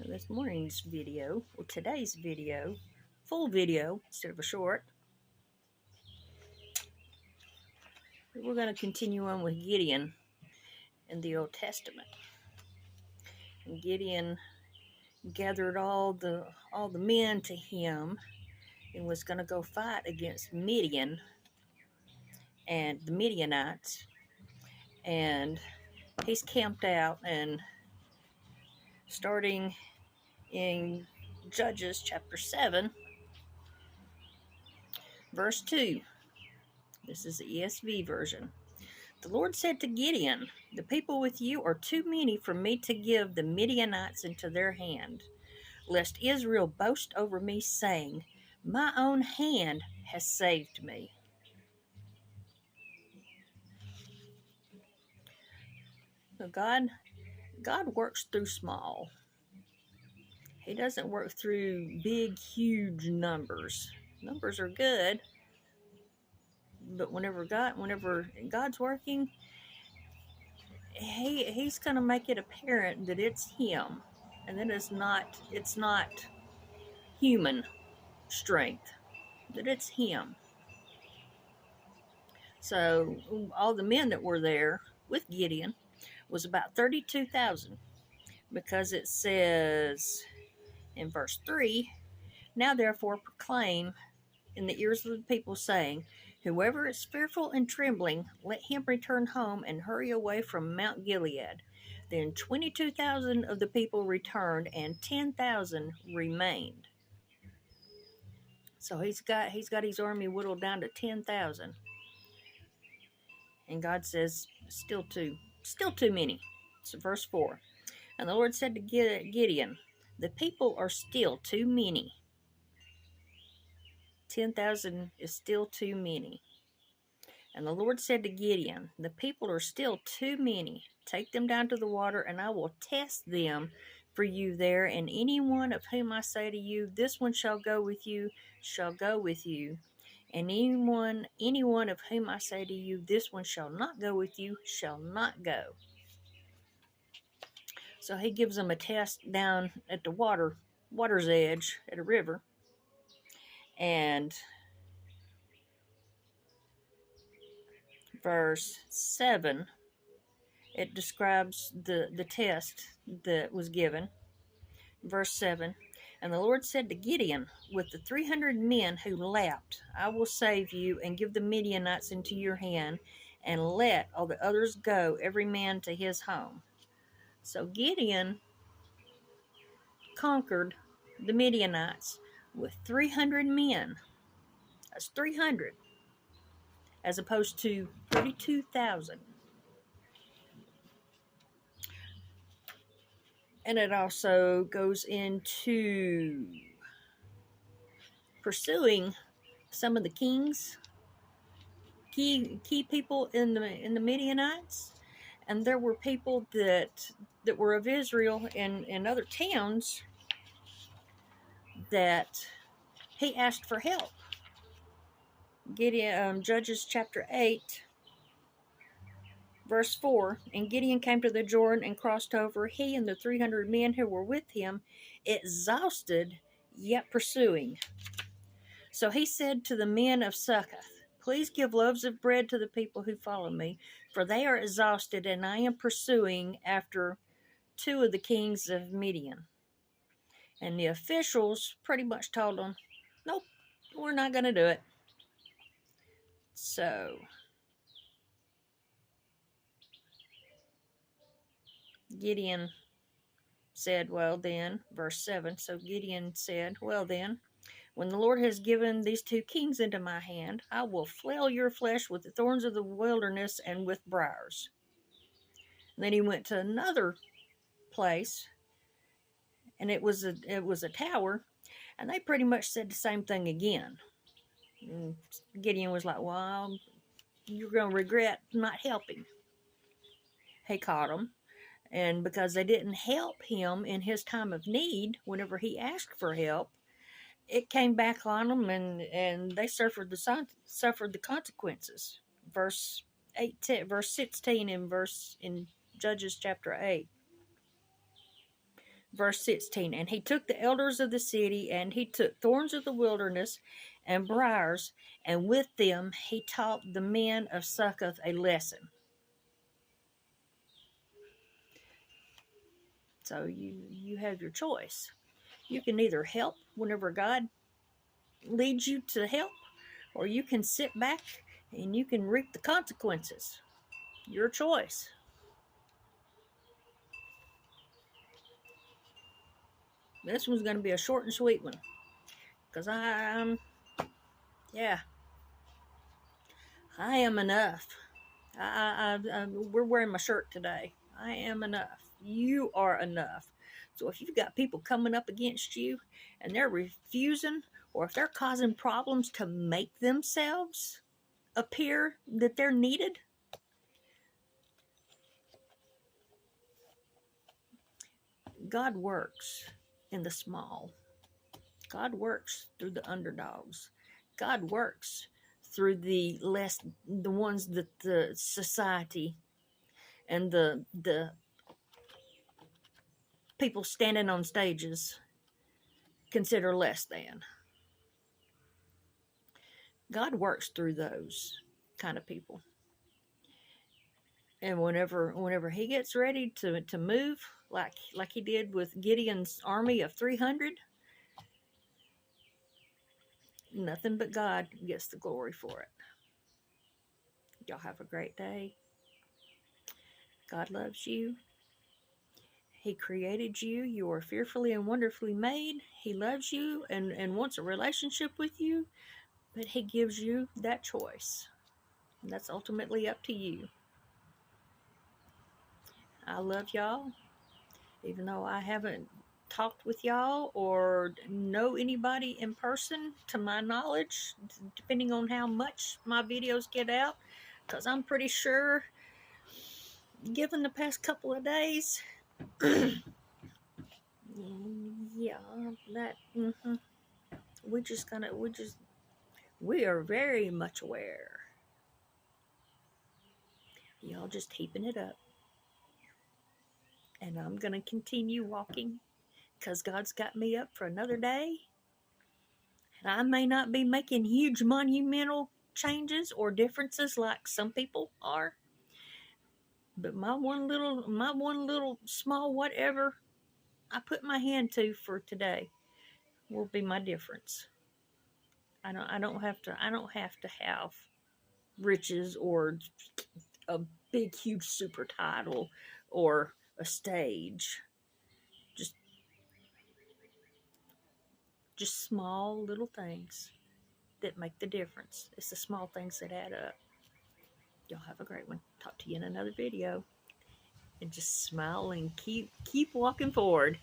This morning's video, or today's video, full video instead of a short, we're going to continue on with Gideon in the Old Testament. And Gideon gathered all the men to him and was going to go fight against Midian and the Midianites. And he's camped out, and starting in Judges chapter 7, verse 2. This is the ESV version. The Lord said to Gideon, "The people with you are too many for me to give the Midianites into their hand, lest Israel boast over me, saying, my own hand has saved me." So God works through small. He doesn't work through big, huge numbers. Numbers are good, but whenever God's working, He's going to make it apparent that it's Him, and that it's not human strength, that it's Him. So all the men that were there with Gideon was about 32,000, because it says in verse 3, "Now therefore proclaim in the ears of the people, saying, whoever is fearful and trembling, let him return home and hurry away from Mount Gilead." Then 22,000 of the people returned, and 10,000 remained. So he's got his army whittled down to 10,000. And God says, still too many. So verse 4. And the Lord said to Gideon, "The people are still too many." 10,000 is still too many. And the Lord said to Gideon, "The people are still too many. Take them down to the water, and I will test them for you there. And any one of whom I say to you, this one shall go with you, shall go with you. And any one of whom I say to you, this one shall not go with you, shall not go." So he gives them a test down at the water's edge at a river. And verse 7, it describes the test that was given. Verse 7, "And the Lord said to Gideon, with the 300 men who lapped, I will save you and give the Midianites into your hand, and let all the others go, every man to his home." So Gideon conquered the Midianites with 300 men. That's 300, as opposed to 32,000. And it also goes into pursuing some of the kings, key people in the Midianites. And there were people that were of Israel in other towns that he asked for help. Gideon, Judges chapter 8, verse 4, "And Gideon came to the Jordan and crossed over, he and the 300 men who were with him, exhausted, yet pursuing. So he said to the men of Succoth, please give loaves of bread to the people who follow me, for they are exhausted, and I am pursuing after 2 of the kings of Midian." And the officials pretty much told them, "Nope, we're not going to do it." So Gideon said, well then, verse 7, so Gideon said, "Well then, when the Lord has given these 2 kings into my hand, I will flail your flesh with the thorns of the wilderness and with briars." And then he went to another place, and it was a tower, and they pretty much said the same thing again. And Gideon was like, "Well, you're going to regret not helping." He caught them, and because they didn't help him in his time of need, whenever he asked for help, it came back on them, and they suffered the consequences. Verse 16 in Judges chapter 8. Verse 16, and he took the elders of the city, and he took thorns of the wilderness and briars, and with them he taught the men of Succoth a lesson. So you have your choice. You can either help whenever God leads you to help, or you can sit back and you can reap the consequences. Your choice. This one's going to be a short and sweet one, because yeah, I am enough. We're wearing my shirt today. I am enough. You are enough. So if you've got people coming up against you and they're refusing, or if they're causing problems to make themselves appear that they're needed, God works in the small. God works through the underdogs. God works through the ones that the society and the people standing on stages consider less than. God works through those kind of people. And whenever he gets ready to move, like he did with Gideon's army of 300, nothing but God gets the glory for it. Y'all have a great day. God loves you. He created you. You are fearfully and wonderfully made. He loves you and wants a relationship with you, but he gives you that choice. And that's ultimately up to you. I love y'all. Even though I haven't talked with y'all or know anybody in person, to my knowledge, depending on how much my videos get out, because I'm pretty sure, given the past couple of days, yeah, that we are very much aware. Y'all just heaping it up, and I'm gonna continue walking because God's got me up for another day. And I may not be making huge monumental changes or differences like some people are, but my one little small whatever I put my hand to for today will be my difference. I don't have to have riches or a big huge super title or a stage. Just small little things that make the difference. It's the small things that add up. Y'all have a great one. Talk to you in another video. And just smile and keep walking forward.